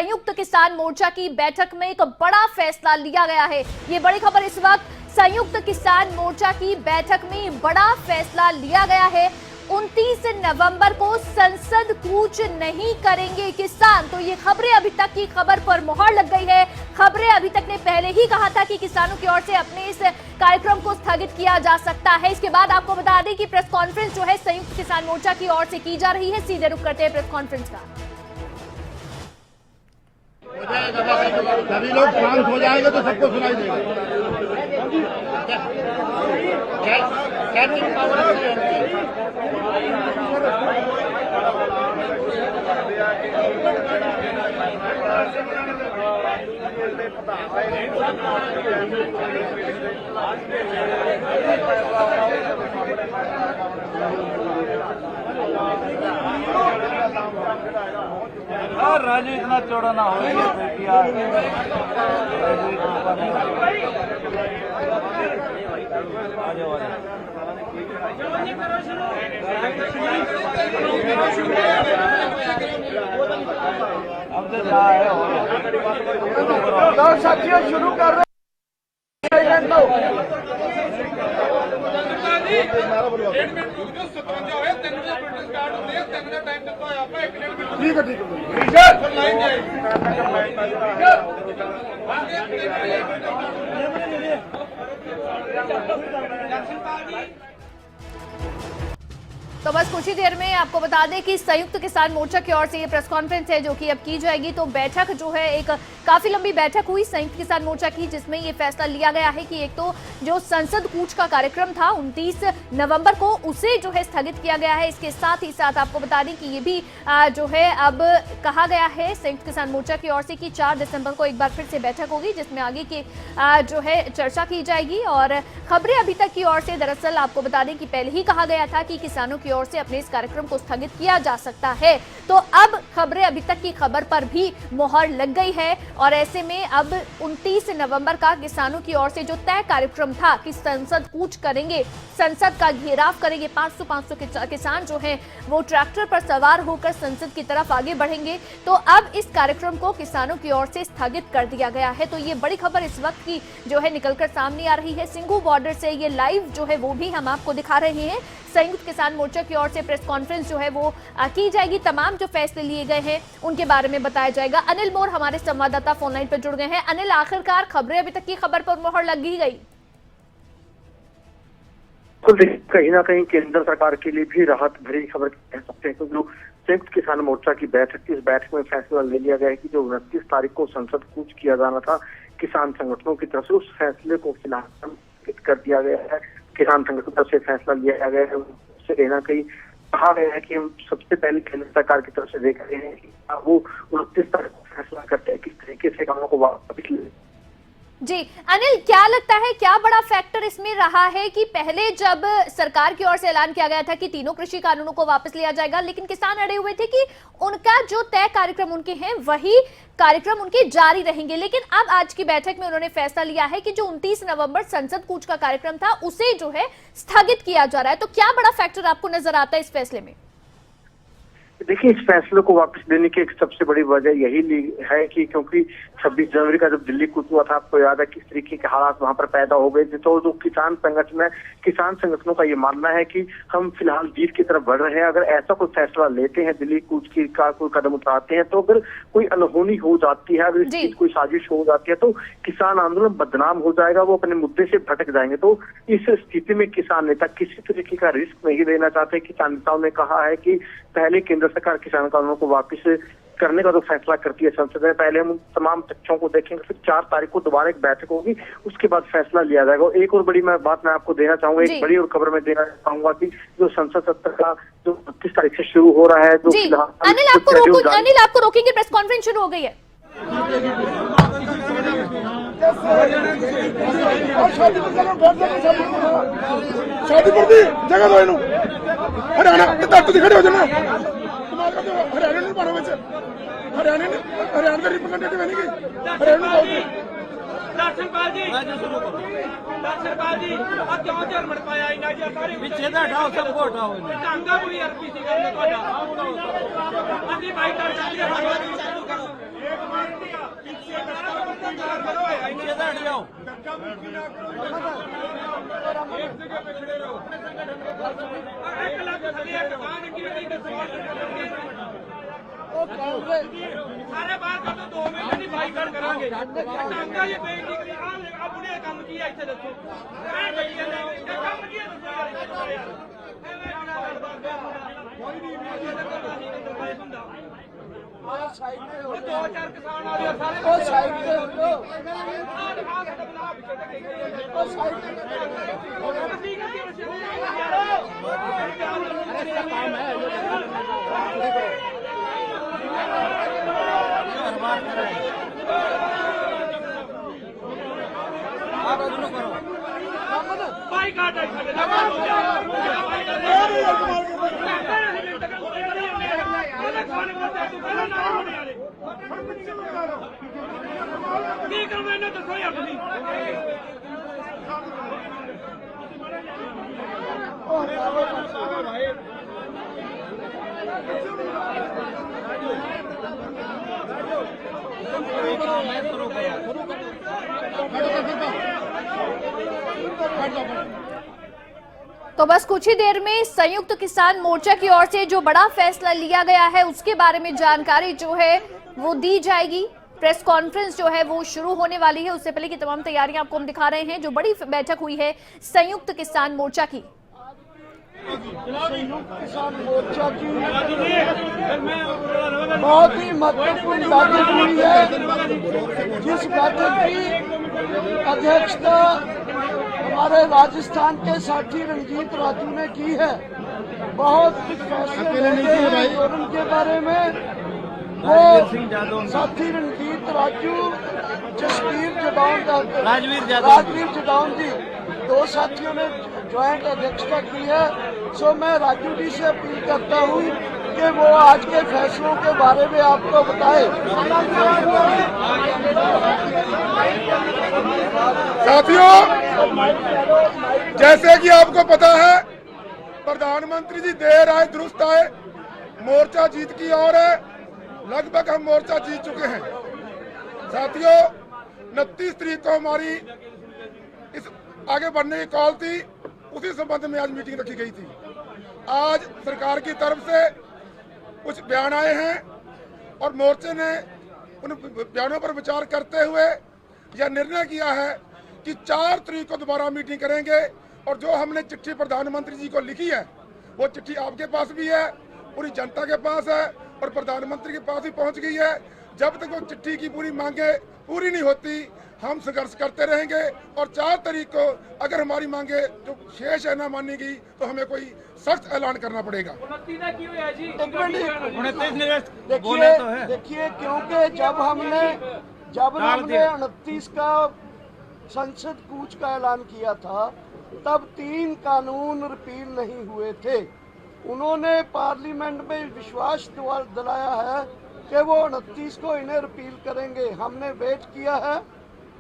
संयुक्त किसान मोर्चा की बैठक में एक बड़ा फैसला लिया गया है। ये बड़ी खबर इस वक्त, संयुक्त किसान मोर्चा की बैठक में बड़ा फैसला लिया गया है। 29 नवंबर को संसद कूच नहीं करेंगे किसान। तो ये खबरें अभी तक की खबर पर मुहर लग गई है। खबरें अभी तक ने पहले ही कहा था कि किसानों की ओर से अपने इस कार्यक्रम को स्थगित किया जा सकता है। इसके बाद आपको बता दें कि प्रेस कॉन्फ्रेंस जो है संयुक्त किसान मोर्चा की ओर से की जा रही है। सीधे रुख करते हैं प्रेस कॉन्फ्रेंस का। सभी लोग शांत हो जाएंगे तो सबको सुनाई देगा। राजू इतना चौड़ा ना हो अब साथियों शुरू कर रहे ठीक है तो बस कुछ ही देर में आपको बता दें कि संयुक्त किसान मोर्चा की ओर से ये प्रेस कॉन्फ्रेंस है जो कि अब की जाएगी। तो बैठक जो है एक काफी लंबी बैठक हुई संयुक्त किसान मोर्चा की, जिसमें ये फैसला लिया गया है कि एक तो जो संसद कूच का कार्यक्रम था 29 नवंबर को, उसे जो है स्थगित किया गया है। इसके साथ ही साथ आपको बता दें कि ये भी जो है अब कहा गया है संयुक्त किसान मोर्चा की ओर से कि 4 दिसंबर को एक बार फिर से बैठक होगी, जिसमें आगे की जो है चर्चा की जाएगी। और खबरें अभी तक की ओर से दरअसल आपको बता दें कि पहले ही कहा गया था कि किसानों की ओर से अपने इस कार्यक्रम को स्थगित किया जा सकता है। तो अब खबरें अभी तक की खबर पर भी मुहर लग गई है और ऐसे में अब 29 नवंबर का किसानों की ओर से जो तय कार्यक्रम था कि संसद कूच करेंगे, संसद का घेराव करेंगे, 500 किसान जो हैं वो ट्रैक्टर पर सवार होकर संसद की तरफ आगे बढ़ेंगे। तो अब इस कार्यक्रम को किसानों की ओर से स्थगित कर दिया गया है। तो ये बड़ी खबर इस वक्त की जो है निकलकर सामने आ रही है सिंघू बॉर्डर से। ये लाइव जो है वो भी हम आपको दिखा रहे हैं। संयुक्त किसान मोर्चा की ओर से प्रेस कॉन्फ्रेंस जो है वो की जाएगी। तमाम जो फैसले लिए गए हैं उनके बारे में बताया जाएगा। अनिल मोर हमारे संवाददाता फोन लाइन पर जुड़ गए हैं। अनिल, आखिरकार खबरें अभी तक की खबर पर मुहर लग ही गई। कहीं ना कहीं केंद्र सरकार के लिए भी राहत भरी खबर कह सकते हैं, क्योंकि जो संयुक्त किसान मोर्चा की बैठक थी, इस बैठक में फैसला ले लिया गया है कि जो 29 तारीख को संसद कूच किया जाना था किसान संगठनों की तरफ से, उस फैसले को फिलहाल कर दिया गया है। किसान संगठनों की तरफ से फैसला लिया गया है। उससे कहीं ना कहीं कहा गया है कि हम सबसे पहले केंद्र सरकार की तरफ से देख रहे हैं कि वो 29 तारीख को फैसला करते हैं किस तरीके से कामों को वापस ले। जी अनिल, क्या लगता है क्या बड़ा फैक्टर इसमें रहा है कि पहले जब सरकार की ओर से ऐलान किया गया था कि तीनों कृषि कानूनों को वापस लिया जाएगा, लेकिन किसान अड़े हुए थे कि उनका जो तय कार्यक्रम उनके हैं वही कार्यक्रम उनके जारी रहेंगे। लेकिन अब आज की बैठक में उन्होंने फैसला लिया है कि जो 29 नवंबर संसद कूच का कार्यक्रम था उसे जो है स्थगित किया जा रहा है। तो क्या बड़ा फैक्टर आपको नजर आता है इस फैसले में? देखिए, इस फैसले को वापस लेने की एक सबसे बड़ी वजह यही है कि क्योंकि 26 जनवरी का जब दिल्ली कूच हुआ था, आपको याद है किस तरीके के हालात वहां पर पैदा हो गए थे। तो जो किसान संगठन है, किसान संगठनों का ये मानना है कि हम फिलहाल जीत की तरफ बढ़ रहे हैं। अगर ऐसा कोई फैसला लेते हैं, दिल्ली कूच की का कोई कदम उठाते हैं, तो अगर कोई अनहोनी हो जाती है, अगर इस चीज कोई साजिश हो जाती है, तो किसान आंदोलन बदनाम हो जाएगा, वो अपने मुद्दे से भटक जाएंगे। तो इस स्थिति में किसान नेता किसी तरीके का रिस्क नहीं लेना चाहते। किसान नेताओं ने कहा है कि पहले केंद्र सरकार किसान कानूनों को वापस करने का जो फैसला करती है संसद में, पहले हम तमाम तथ्यों को देखेंगे, फिर 4 तारीख को दोबारा एक बैठक होगी, उसके बाद फैसला लिया जाएगा। एक और बड़ी बात मैं आपको देना चाहूंगा, एक बड़ी और खबर में देना चाहूंगा कि जो संसद सत्र का जो 29 तारीख से शुरू हो रहा है, जो अनिल आपको रोकेंगे, प्रेस कॉन्फ्रेंस शुरू हो गई है। जाओ। सारे बात का तो 2 मिनट नहीं बाइकाट करांगे। टांगा ये बेइज्जती करी आ बुढ़िया काम किया इत्थे दसो। मैं गलियां दे काम किया दसो यार। कोई नहीं बंदा। साइड पे हो 2-4 किसान आ गए सारे ओ साइड पे हो लो। ओ साइड पे काम है बाइकाट है दसो यार तो बस कुछ ही देर में संयुक्त किसान मोर्चा की ओर से जो बड़ा फैसला लिया गया है उसके बारे में जानकारी जो है वो दी जाएगी। प्रेस कॉन्फ्रेंस जो है वो शुरू होने वाली है। उससे पहले की तमाम तैयारियां आपको हम दिखा रहे हैं। जो बड़ी बैठक हुई है संयुक्त किसान मोर्चा की, संयुक्त किसान मोर्चा की बहुत ही महत्वपूर्ण बैठक हुई है, जिस बैठक की अध्यक्षता हमारे राजस्थान के साथी रणजीत राजू ने की है। बहुत कुछ फैसले लेते हैं आंदोलन के बारे में। वो साथी रणजीत राजू, जसवीर जदौन, राजवीर जदौन जी, 2 साथियों ने ज्वाइंट अध्यक्षता की है। सो मैं राजू जी से अपील करता हूँ कि वो आज के फैसलों के बारे में आपको बताए। साथियों, जैसे कि आपको पता है, प्रधानमंत्री जी देर आए दुरुस्त आए, मोर्चा जीत की ओर है। लगभग हम मोर्चा जीत चुके हैं। साथियों, 29 तारीख को हमारी इस आगे बढ़ने की कॉल थी, उसी संबंध में आज मीटिंग रखी गई थी। आज सरकार की तरफ से कुछ बयान आए हैं और मोर्चे ने उन बयानों पर विचार करते हुए यह निर्णय किया है कि 4 तारीख को दोबारा मीटिंग करेंगे। और जो हमने चिट्ठी प्रधानमंत्री जी को लिखी है, वो चिट्ठी आपके पास भी है, पूरी जनता के पास है और प्रधानमंत्री के पास ही पहुंच गई है। जब तक वो चिट्ठी की पूरी मांगे पूरी नहीं होती, हम संघर्ष करते रहेंगे। और 4 तारीख को अगर हमारी मांगे जो शेष है ना मानी गई, तो हमें कोई सख्त ऐलान करना पड़ेगा। देखिए, क्योंकि जब हमने 29 का संसद कूच का ऐलान किया था, तब 3 कानून रिपील नहीं हुए थे। उन्होंने पार्लियामेंट में विश्वास दिलाया है कि वो 29 को इन्हें रिपील करेंगे। हमने वेट किया है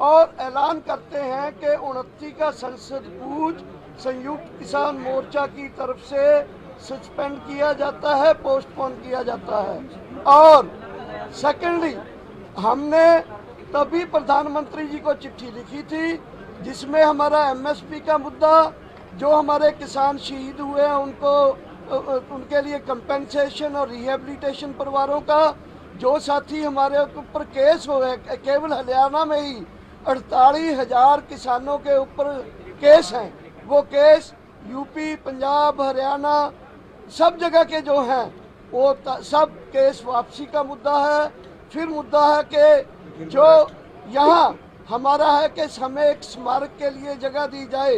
और ऐलान करते हैं कि 29 का संसद कूच संयुक्त किसान मोर्चा की तरफ से सस्पेंड किया जाता है, पोस्टपोन किया जाता है। और सेकेंडली, हमने तभी प्रधानमंत्री जी को चिट्ठी लिखी थी जिसमें हमारा MSP का मुद्दा, जो हमारे किसान शहीद हुए हैं उनके लिए कंपेंसेशन और रिहेबिलिटेशन परिवारों का, जो साथी हमारे ऊपर केस हुए, केवल हरियाणा में ही 48,000 किसानों के ऊपर केस हैं। वो केस यूपी, पंजाब, हरियाणा सब जगह के जो हैं, वो सब केस वापसी का मुद्दा है। फिर मुद्दा है कि जो यहाँ हमारा है कि हमें एक स्मारक के लिए जगह दी जाए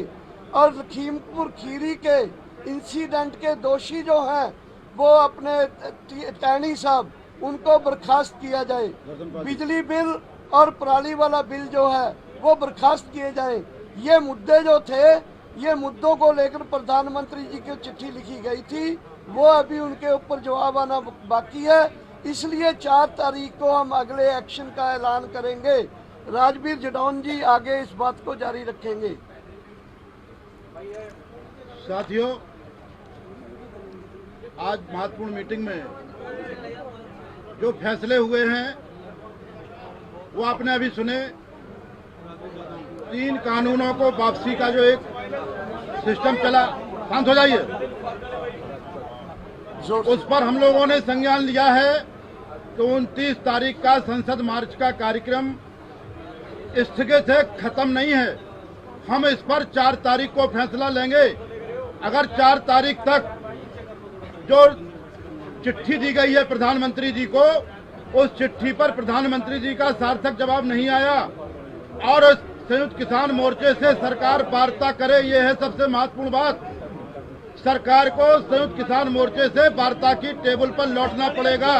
और लखीमपुर खीरी के इंसिडेंट के दोषी जो हैं वो अपने टैनी साहब, उनको बर्खास्त किया जाए। बिजली बिल और पराली वाला बिल जो है वो बर्खास्त किए जाए। ये मुद्दे जो थे, ये मुद्दों को लेकर प्रधानमंत्री जी की चिट्ठी लिखी गई थी, वो अभी उनके ऊपर जवाब आना बाकी है। इसलिए 4 तारीख को हम अगले एक्शन का ऐलान करेंगे। राजवीर जदौन जी आगे इस बात को जारी रखेंगे। साथियों, आज महत्वपूर्ण मीटिंग में जो फैसले हुए हैं वो आपने अभी सुने। 3 कानूनों को वापसी का जो एक सिस्टम चला, शांत हो जाइए, उस पर हम लोगों ने संज्ञान लिया है कि 29 तारीख का संसद मार्च का कार्यक्रम स्थगित है, खत्म नहीं है। हम इस पर 4 तारीख को फैसला लेंगे। अगर 4 तारीख तक जो चिट्ठी दी गई है प्रधानमंत्री जी को, उस चिट्ठी पर प्रधानमंत्री जी का सार्थक जवाब नहीं आया और संयुक्त किसान मोर्चे से सरकार वार्ता करे, ये है सबसे महत्वपूर्ण बात। सरकार को संयुक्त किसान मोर्चे से वार्ता की टेबल पर लौटना पड़ेगा,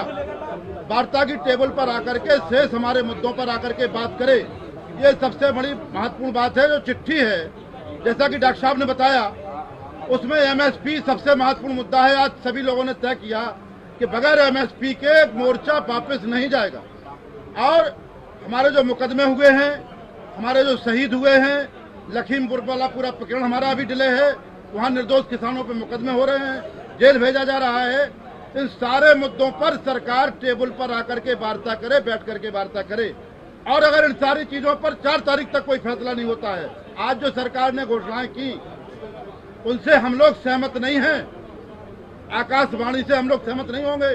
वार्ता की टेबल पर आकर के शेष हमारे मुद्दों पर आकर के बात करे, ये सबसे बड़ी महत्वपूर्ण बात है। जो चिट्ठी है, जैसा कि डॉक्टर साहब ने बताया, उसमें एमएसपी सबसे महत्वपूर्ण मुद्दा है। आज सभी लोगों ने तय किया कि बगैर एमएसपी के मोर्चा वापस नहीं जाएगा। और हमारे जो मुकदमे हुए हैं, हमारे जो शहीद हुए हैं, लखीमपुर वाला पूरा प्रकरण हमारा अभी डिले है, वहाँ निर्दोष किसानों पे मुकदमे हो रहे हैं, जेल भेजा जा रहा है। इन सारे मुद्दों पर सरकार टेबल पर आकर के वार्ता करे, बैठ करके वार्ता करे। और अगर इन सारी चीजों पर 4 तारीख तक कोई फैसला नहीं होता है, आज जो सरकार ने घोषणाएं की उनसे हम लोग सहमत नहीं हैं, आकाशवाणी से हम लोग सहमत नहीं होंगे।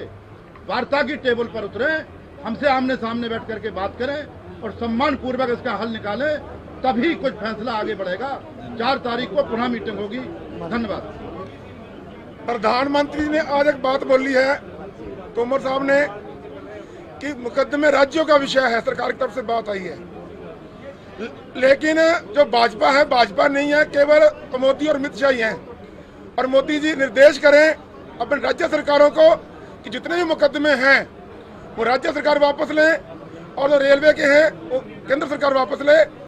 वार्ता की टेबल पर उतरें, हमसे आमने सामने बैठ करके बात करें और सम्मान पूर्वक इसका हल निकालें, तभी कुछ फैसला आगे बढ़ेगा। 4 तारीख को पुनः मीटिंग होगी। धन्यवाद। प्रधानमंत्री ने आज एक बात बोली है, तोमर साहब ने, कि मुकदमे राज्यों का विषय है, सरकार की तरफ से बात आई है। लेकिन जो भाजपा है, भाजपा नहीं है, केवल मोदी और अमित शाह ही हैं। और मोदी जी निर्देश करें अपने राज्य सरकारों को कि जितने भी मुकदमे हैं वो राज्य सरकार वापस लें और जो रेलवे के हैं वो केंद्र सरकार वापस ले।